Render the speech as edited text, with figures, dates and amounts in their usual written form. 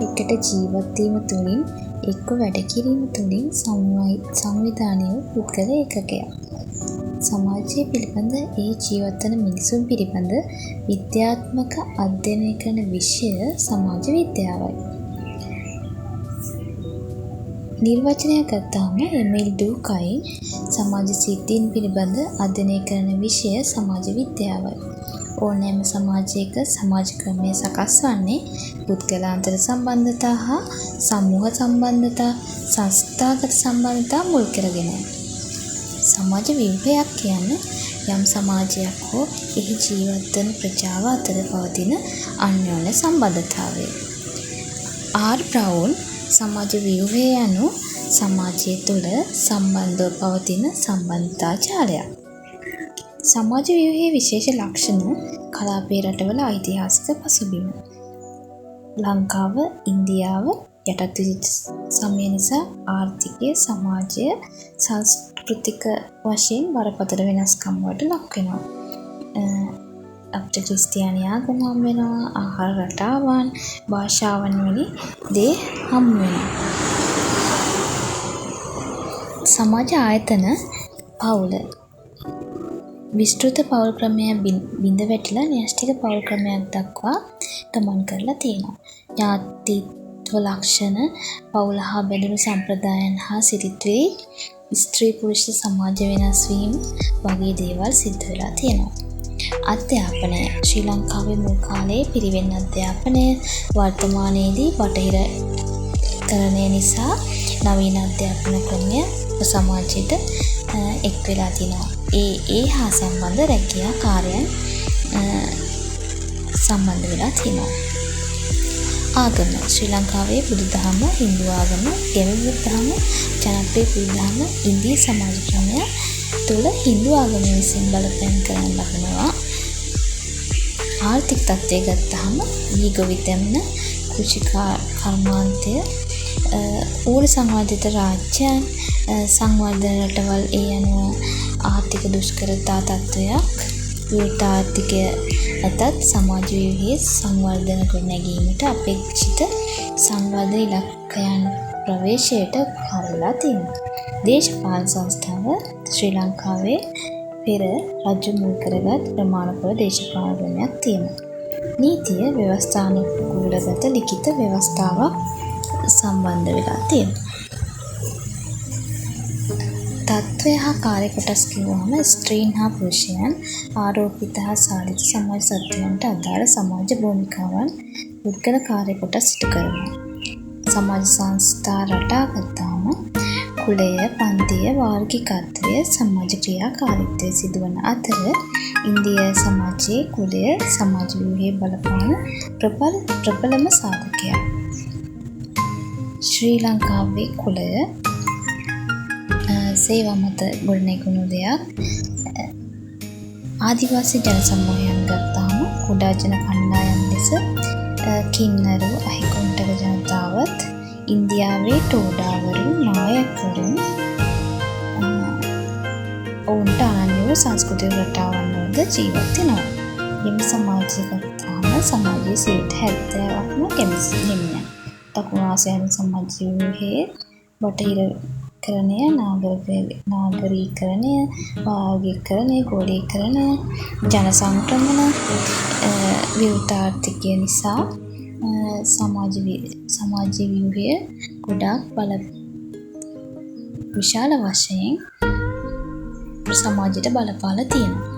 එකට ජීවත් වීම තුළින් එක්ව වැඩ කිරීම තුළින් සංවිධානය වූ පුද්ගල ඒකකයක්. සමාජය පිළිබඳ ඒ ජීවත් වන මිනිසුන් පිළිබඳ විද්‍යාත්මක අධ්‍යයනය කරන විෂය සමාජ විද්‍යාවයි. නිර්වචනය ගත්තාම එමිල් ඩූකයි සමාජ සිද්ධීන් පිළිබඳ අධ්‍යයනය කරන විෂය සමාජ විද්‍යාවයි. ඕනෑම සමාජයක සමාජ ක්‍රමය සකස් වන්නේ පුද්ගලාන්තර සම්බන්ධතා හා සමූහ සම්බන්ධතා සංස්ථාගත සම්බන්ධතා මුල් කරගෙනයි. සමාජ ව්‍යුහයක් කියන්නේ යම් සමාජයක් හෝ එහි ජීවත් වන ප්‍රජාව අතර පවතින අන්‍යෝන්‍ය සම්බන්ධතාවය. ආර් බ්‍රවුන් සමාජ ව්‍යුහය යනු සමාජය තුළ සම්බන්ධව පවතින සම්බන්ධතා ජාලයක්. සමාජ ව්‍යුහයේ විශේෂ ලක්ෂණ කලාපයේ රටවල ඓතිහාසික පසුබිම. ලංකාව, ඉන්දියාව යටත් සමය නිසා ආර්ථිකය, සමාජය, සංස්කෘතික වශයෙන් බරපතල වෙනස්කම් වලට ලක් වෙනවා. අපිට ක්‍රිස්තියානි ආගම හම් වෙනවා, ආහාර රටාවන්, භාෂාවන් වැනි දේ හම් වෙනවා. සමාජ ආයතන පවුල විස්තෘත පවුල් ක්‍රමයක් බිඳ වැටිලා න්‍යෂ්ටික පවුල් ක්‍රමයක් දක්වා ගමන් කරලා තියෙනවා. ඥාතිත්ව ලක්ෂණ, පවුල හා බැඳුණු සම්ප්‍රදායන් හා සිරිත් වේ, ස්ත්‍රී පුරුෂ සමාජ වෙනස් වීම වගේ දේවල් සිද්ධ වෙලා තියෙනවා. අධ්‍යාපනය ශ්‍රී ලංකාවේ මුල් කාලයේ පිරිවෙන් අධ්‍යාපනය වර්තමානයේදී බටහිරකරණය නිසා නවීන අධ්‍යාපන ක්‍රමය සමාජයට එක් වෙලා තිනවා. ඒ හා සම්බන්ධ රැකියා කාර්යයන් සම්බන්ධ වෙලා තිනවා. ආගම ශ්‍රී ලංකාවේ බුදුදහම, හින්දු ආගම, ගැමි බුදුදහම, ජනප්‍රිය බුදුදහම, ඉන්දීය සමාජ ක්‍රමය තුළ හින්දු ආගම විසින් බලපෑම් කරන ලබනවා. ආර්ථික තත්ත්වය ගත්තාම වීගොවිතැන්න, කෘෂි කර්මාන්තය, ඌරු සංවර්ධිත රාජ්‍යයන්, සංවර්ධන රටවල් ඒ අනුව ආර්ථික දුෂ්කරතා තත්ත්වයක්, විවෘත ආර්ථිකය ඇතත් සමාජ ව්‍යුහයේ සංවර්ධන ගොඩනැගීමට අපේක්ෂිත සංවර්ධන ඉලක්කයන් ප්‍රවේශයට පහළලා තියෙනවා. දේශපාලන සංස්ථාව ශ්‍රී ලංකාවේ පෙර රජු මුල් කරගත් ප්‍රමාණපර දේශපාලන ක්‍රමයක් තියෙනවා. නීතිය ව්‍යවස්ථානුකූලගත ලිඛිත ව්‍යවස්ථාවක් සම්බන්ධ වෙලා තියෙනවා. තත්ත්වය හා කාර්ය කොටස් කිව්වම ස්ත්‍රීන් හා පුරුෂයන් ආරෝපිත හා සාධිත සමාජ සත්‍යයන්ට අදාළ සමාජ භූමිකාවන් පුද්ගල කාර්ය කොටස් ඉටු කරනවා. සමාජ සංස්ථා රටා ගත්තාම කුලය, පන්තිය, වාර්ගිකත්වය, සමාජ ක්‍රියාකාරීත්වය සිදුවන අතර ඉන්දියා සමාජයේ කුලය සමාජ ව්‍යුහයේ බලපාන ප්‍රබලම සාධකයක්. ශ්‍රී ලංකාවේ කුලය සේවා මත ගොඩනැගුණු දෙයක්. ආදිවාසී ජන සමූහයන් ගත්තාම කුඩා ජන කණ්ඩායම් ලෙස කින්නරු, අහිගොන්ටක ජනතාවත්, ඉන්දියාවේ ටෝඩාවරුන්, නායකවරුන් ඔවුන්ට අනන්‍ය වූ සංස්කෘතික රටාවන් වලද ජීවත් වෙනවා. එම සමාජය ගත්තාම සමාජයේ 70%ක්ම ගැමියන්. දකුණු ආසියානු සමාජ ව්‍යුහයේ බටහිරකරණය, නාගරීකරණය, වාර්ගීකරණය, ගෝලීකරණය, ජන සංක්‍රමණ, විවෘත ආර්ථිකය නිසා සමාජ ව්‍යුහය ගොඩාක් විශාල වශයෙන් සමාජයට බලපාලා තියෙනවා.